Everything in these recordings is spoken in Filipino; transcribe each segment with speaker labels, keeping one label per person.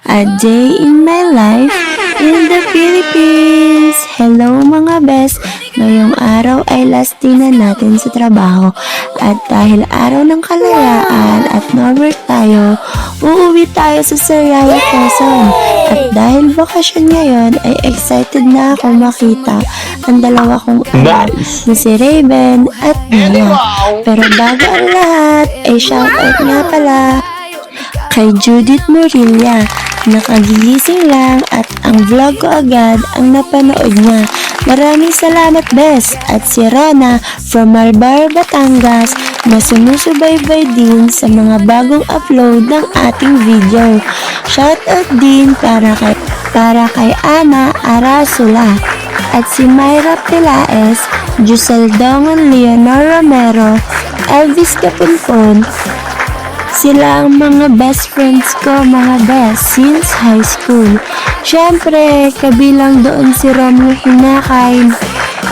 Speaker 1: A day in my life in the Philippines. Hello mga best! Ngayong araw ay last day na natin sa trabaho at dahil araw ng kalayaan at no-work tayo, uuwi tayo sa Sariaya, Quezon. At dahil bakasyon ngayon ay excited na ako makita ang dalawa kong anak na si Raven at Naya. Pero bago ang lahat ay shoutout nga pala kay Judith Morilla. Nakagigising lang at ang vlog ko agad ang napanood niya. Maraming salamat best at si Rona from Malbar, Batangas na sumusubaybay din sa mga bagong upload ng ating video. Shoutout din para kay Ana Arasula at si Myra Pelaez, Jusel Dongan, Leonor Romero, Elvis Capunpon. Sila ang mga best friends ko, mga best, since high school. Siyempre, kabilang doon si Romeo Hinakay.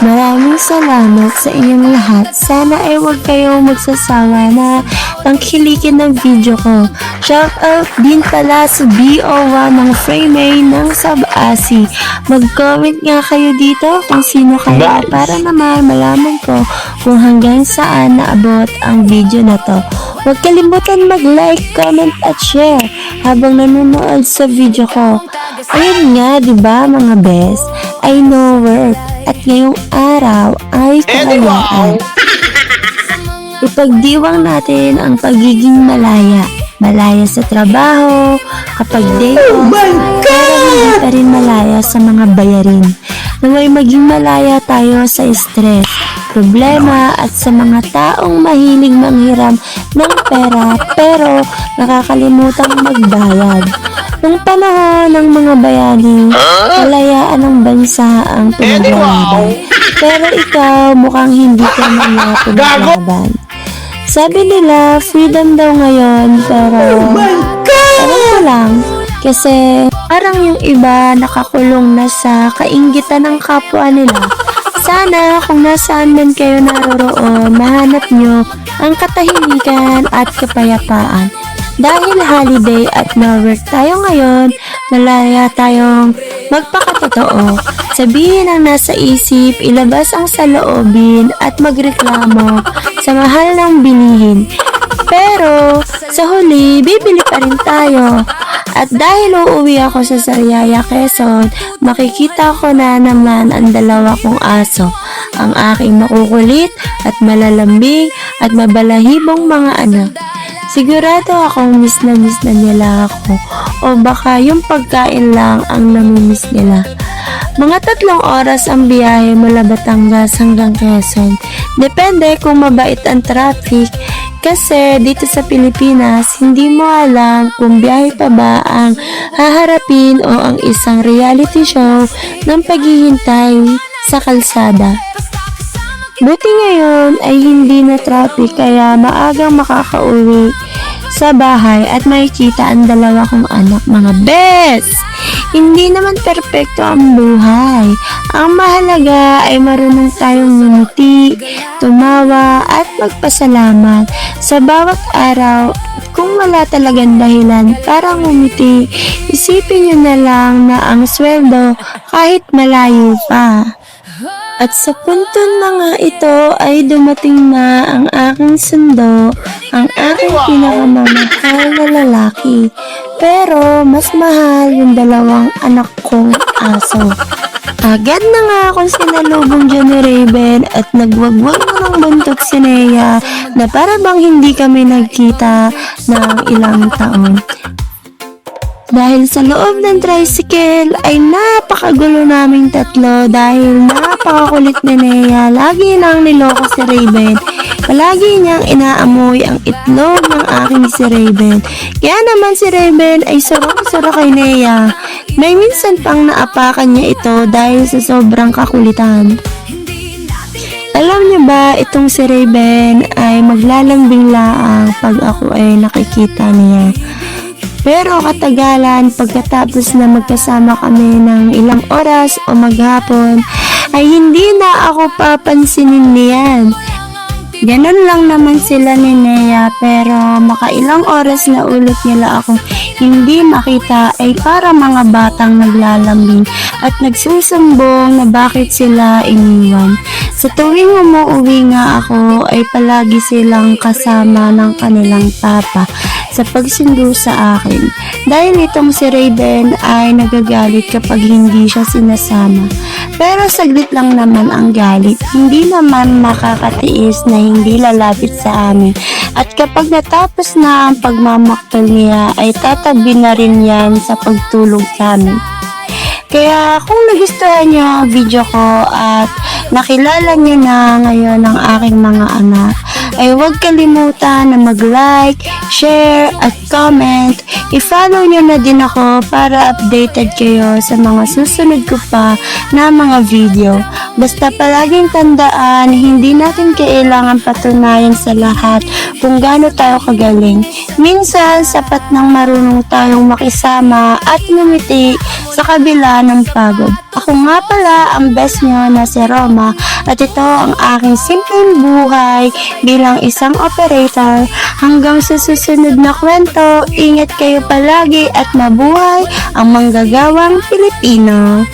Speaker 1: Maraming salamat sa inyong lahat. Sana ay huwag kayong magsasawa na tangkilikin ng video ko. Shoutout din pala sa BO1 ng Frame ng Sab-Asi. Mag-comment nga kayo dito kung sino kayo para naman malaman ko kung hanggang saan naabot ang video na to. Huwag kalimutan mag-like, comment at share habang nanonood sa video ko. Ayun nga, diba mga best? I know work at ngayong araw ay kalayaan. Ipagdiwang natin ang pagiging malaya. Malaya sa trabaho, kapag day off, pero hindi pa rin malaya sa mga bayarin. Naway maging malaya tayo sa stress, problema at sa mga taong mahilig manghiram ng pera pero nakakalimutang magbayad. Nung panahon ng mga bayani, kalayaan ng bansa ang pinaglalaban. Pero ikaw mukhang hindi ka na pinaglaban. Sabi nila, freedom daw ngayon, pero ewan ko lang, kasi parang yung iba nakakulong na sa kainggitan ng kapwa nila. Sana kung nasaan man kayo naroroon, mahanap nyo ang katahimikan at kapayapaan. Dahil holiday at no-work tayo ngayon, malaya tayong magpakatotoo. Sabihin ang nasa isip, ilabas ang saloobin at magreklamo sa mahal ng bilihin. Pero sa huli, bibili pa rin tayo. At dahil uuwi ako sa Sariaya, Quezon, makikita ko na naman ang dalawa kong aso. Ang aking makukulit at malalambing at mabalahibong mga anak. Sigurado akong miss na nila ako o baka yung pagkain lang ang namimiss nila. Mga 3 oras ang biyahe mula Batangas hanggang Quezon. Depende kung mabait ang traffic kasi dito sa Pilipinas hindi mo alam kung biyahe pa ba ang haharapin o ang isang reality show ng paghihintay sa kalsada. Buti ngayon ay hindi na traffic kaya maagang makakauwi sa bahay at makikita ang dalawa kong anak, mga best! Hindi naman perpekto ang buhay. Ang mahalaga ay marunong tayong ngumiti, tumawa at magpasalamat sa bawat araw. Kung wala talagang dahilan para ngumiti, isipin nyo na lang na ang sweldo kahit malayo pa. At sa punto na nga ito ay dumating na ang aking sundo, ang aking pinakamamahal na lalaki. Pero mas mahal yung 2 anak kong aso. Agad na nga akong sinalubong dyan ni Raven at nagwagwag na ng buntot si Nea na para bang hindi kami nagkita ng ilang taon. Dahil sa loob ng tricycle ay napakagulo naming 3 dahil napakakulit ni Nea. Lagi nang niloko si Raven. Palagi niyang inaamoy ang itlog ng aking si Raven. Kaya naman si Raven ay surong-sura kay Nea. May minsan pang naapakan niya ito dahil sa sobrang kakulitan. Alam niyo ba, itong si Raven ay maglalambing laang pag ako ay nakikita niya. Pero katagalan, pagkatapos na magkasama kami ng ilang oras o maghapon, ay hindi na ako papansinin niyan. Ganun lang naman sila ni Nea, pero makailang oras na ulit nila akong hindi makita ay para mga batang naglalambing at nagsusumbong na bakit sila iniwan. Sa tuwing umuwi nga ako ay palagi silang kasama ng kanilang papa sa pagsundo sa akin. Dahil itong si Raven ay nagagalit kapag hindi siya sinasama. Pero saglit lang naman ang galit. Hindi naman makakatiis na hindi lalapit sa amin. At kapag natapos na ang pagmamaktol niya ay tatabi na rin yan sa pagtulog sa amin. Kaya kung nagustuhan niyo ang video ko at nakilala niyo na ngayon ang aking mga anak, ay huwag kalimutan na mag-like, share, at comment. I-follow niyo na din ako para updated kayo sa mga susunod ko pa na mga video. Basta palaging tandaan, hindi natin kailangan patunayan sa lahat kung gaano tayo kagaling. Minsan, sapat nang marunong tayong makisama at ngumiti sa kabila ng pagod. Ako nga pala ang best nyo na si Roma at ito ang aking simpleng buhay bilang isang operator. Hanggang sa susunod na kwento, ingat kayo palagi at mabuhay ang manggagawang Pilipino.